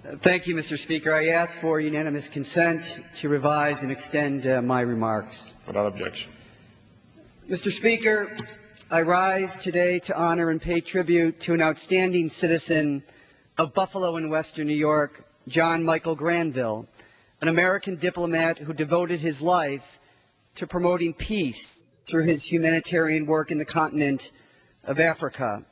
Thank you, Mr. Speaker. I ask for unanimous consent to revise and extend my remarks. Without objection. Mr. Speaker, I rise today to honor and pay tribute to an outstanding citizen of Buffalo in Western New York, John Michael Granville, an American diplomat who devoted his life to promoting peace through his humanitarian work in the continent of Africa.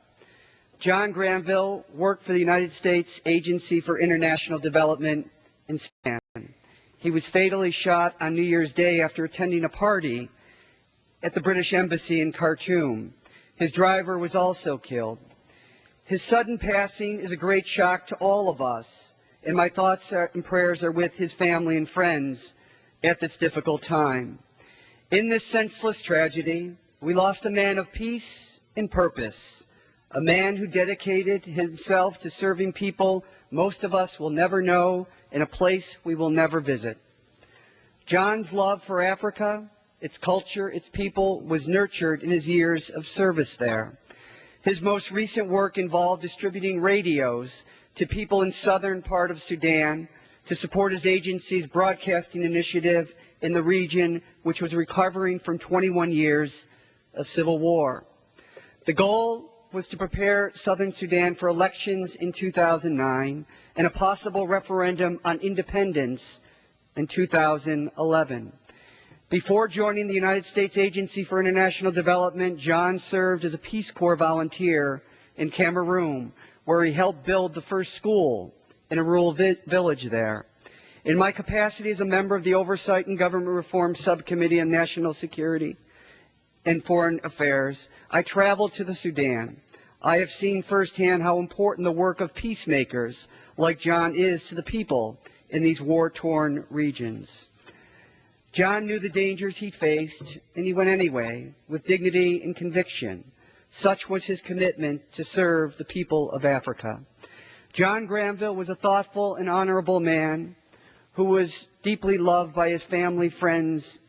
John Granville worked for the United States Agency for International Development in Sudan. He was fatally shot on New Year's Day after attending a party at the British Embassy in Khartoum. His driver was also killed. His sudden passing is a great shock to all of us, and my thoughts and prayers are with his family and friends at this difficult time. In this senseless tragedy, we lost a man of peace and purpose, a man who dedicated himself to serving people most of us will never know in a place we will never visit. John's love for Africa, its culture, its people, was nurtured in his years of service there. His most recent work involved distributing radios to people in southern part of Sudan to support his agency's broadcasting initiative in the region, which was recovering from 21 years of civil war. The goal was to prepare southern Sudan for elections in 2009 and a possible referendum on independence in 2011. Before joining the United States Agency for International Development, John served as a Peace Corps volunteer in Cameroon, where he helped build the first school in a rural village there. In my capacity as a member of the Oversight and Government Reform Subcommittee on National Security and Foreign Affairs, I traveled to the Sudan. I have seen firsthand how important the work of peacemakers like John is to the people in these war-torn regions. John knew the dangers he faced, and he went anyway, with dignity and conviction. Such was his commitment to serve the people of Africa. John Granville was a thoughtful and honorable man who was deeply loved by his family, friends,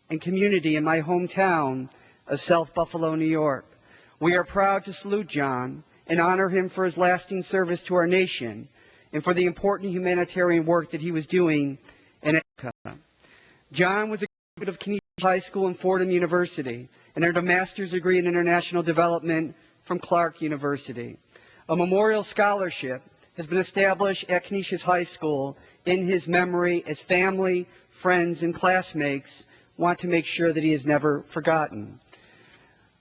and community in my hometown of South Buffalo, New York. We are proud to salute John and honor him for his lasting service to our nation and for the important humanitarian work that he was doing in Africa. John was a graduate of Canisius High School and Fordham University and earned a master's degree in international development from Clark University. A memorial scholarship has been established at Canisius High School in his memory, as family, friends, and classmates want to make sure that he is never forgotten.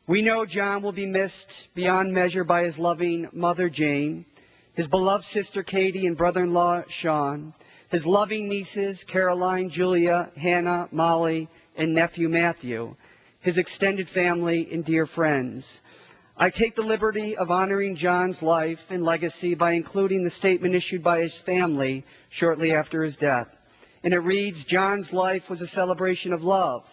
We know John will be missed beyond measure by his loving mother, Jane, his beloved sister, Katie, and brother-in-law, Sean, his loving nieces, Caroline, Julia, Hannah, Molly, and nephew, Matthew, his extended family and dear friends. I take the liberty of honoring John's life and legacy by including the statement issued by his family shortly after his death. And it reads, John's life was a celebration of love,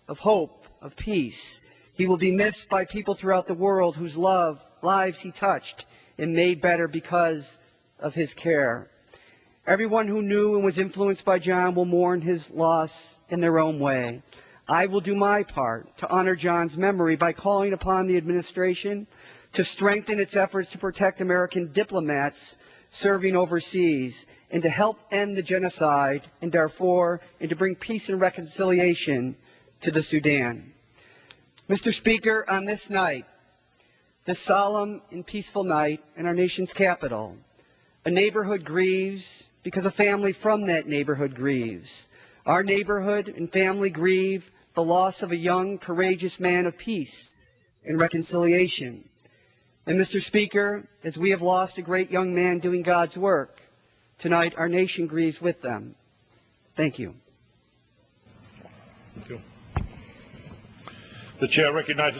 of hope, of peace. He will be missed by people throughout the world whose lives he touched and made better because of his care. Everyone who knew and was influenced by John will mourn his loss in their own way. I will do my part to honor John's memory by calling upon the administration to strengthen its efforts to protect American diplomats serving overseas and to help end the genocide in Darfur and to bring peace and reconciliation to the Sudan. Mr. Speaker, on this night, this solemn and peaceful night in our nation's capital, a neighborhood grieves because a family from that neighborhood grieves. Our neighborhood and family grieve the loss of a young, courageous man of peace and reconciliation. And Mr. Speaker, as we have lost a great young man doing God's work, tonight our nation grieves with them. Thank you. Thank you. The chair recognizes